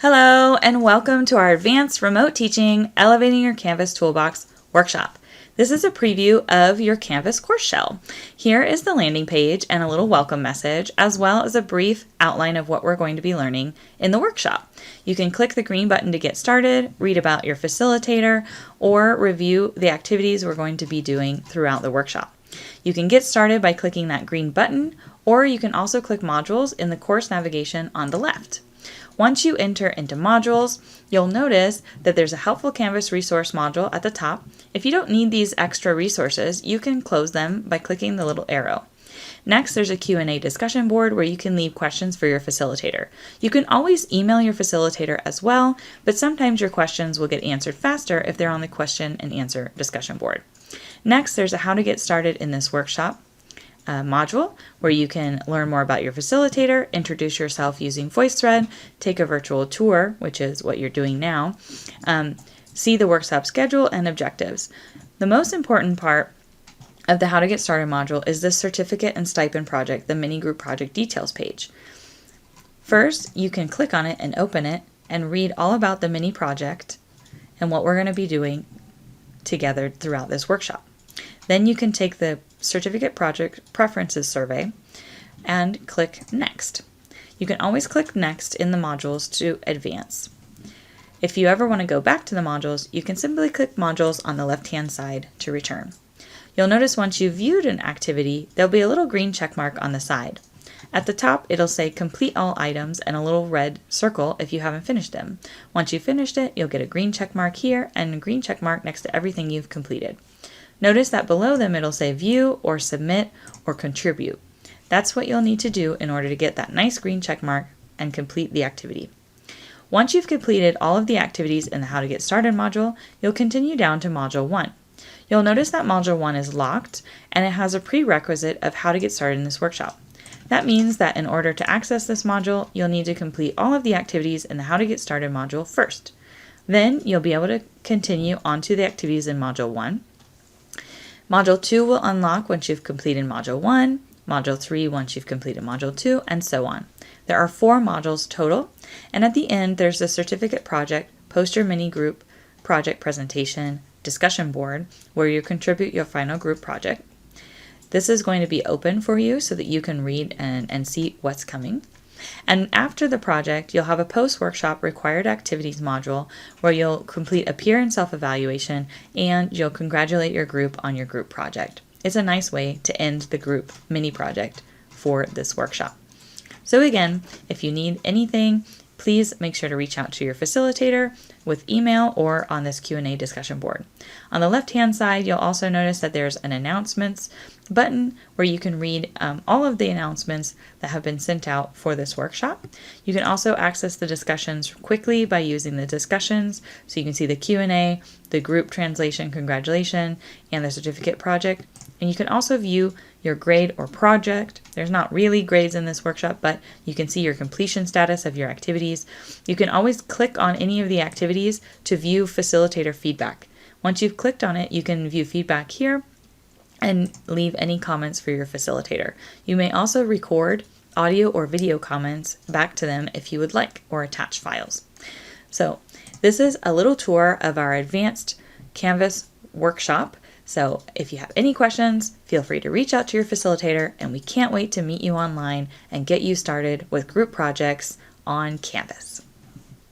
Hello, and welcome to our Advanced Remote Teaching Elevating Your Canvas Toolbox workshop. This is a preview of your Canvas course shell. Here is the landing page and a little welcome message, as well as a brief outline of what we're going to be learning in the workshop. You can click the green button to get started, read about your facilitator, or review the activities we're going to be doing throughout the workshop. You can get started by clicking that green button, or you can also click modules in the course navigation on the left. Once you enter into modules, you'll notice that there's a helpful Canvas resource module at the top. If you don't need these extra resources, you can close them by clicking the little arrow. Next, there's a Q&A discussion board where you can leave questions for your facilitator. You can always email your facilitator as well, but sometimes your questions will get answered faster if they're on the question and answer discussion board. Next, there's a How to Get Started in This Workshop module where you can learn more about your facilitator, introduce yourself using VoiceThread, take a virtual tour, which is what you're doing now, see the workshop schedule and objectives. The most important part of the How to Get Started module is the certificate and stipend project, the mini group project details page. First, you can click on it and open it and read all about the mini project and what we're going to be doing together throughout this workshop. Then you can take the Certificate Project Preferences survey and click Next. You can always click Next in the modules to advance. If you ever want to go back to the modules, you can simply click Modules on the left-hand side to return. You'll notice once you've viewed an activity, there'll be a little green check mark on the side. At the top, it'll say Complete All Items and a little red circle if you haven't finished them. Once you've finished it, you'll get a green check mark here and a green check mark next to everything you've completed. Notice that below them it'll say View or Submit or Contribute. That's what you'll need to do in order to get that nice green check mark and complete the activity. Once you've completed all of the activities in the How to Get Started module, you'll continue down to Module 1. You'll notice that Module 1 is locked and it has a prerequisite of how to get started in this workshop. That means that in order to access this module, you'll need to complete all of the activities in the How to Get Started module first. Then you'll be able to continue on to the activities in Module 1. Module 2 will unlock once you've completed Module 1, Module 3 once you've completed Module 2, and so on. There are 4 modules total, and at the end there's the certificate project, poster mini group, project presentation, discussion board, where you contribute your final group project. This is going to be open for you so that you can read and see what's coming. And after the project, you'll have a post-workshop required activities module where you'll complete a peer and self-evaluation and you'll congratulate your group on your group project. It's a nice way to end the group mini project for this workshop. So again, if you need anything, please make sure to reach out to your facilitator with email or on this Q&A discussion board. On the left-hand side, you'll also notice that there's an announcements button where you can read all of the announcements that have been sent out for this workshop. You can also access the discussions quickly by using the discussions. So you can see the Q&A, the group translation, congratulation, and the certificate project. And you can also view your grade or project. There's not really grades in this workshop, but you can see your completion status of your activities. You can always click on any of the activities to view facilitator feedback. Once you've clicked on it, you can view feedback here and leave any comments for your facilitator. You may also record audio or video comments back to them if you would like, or attach files. So this is a little tour of our advanced Canvas workshop. So if you have any questions, feel free to reach out to your facilitator, and we can't wait to meet you online and get you started with group projects on Canvas.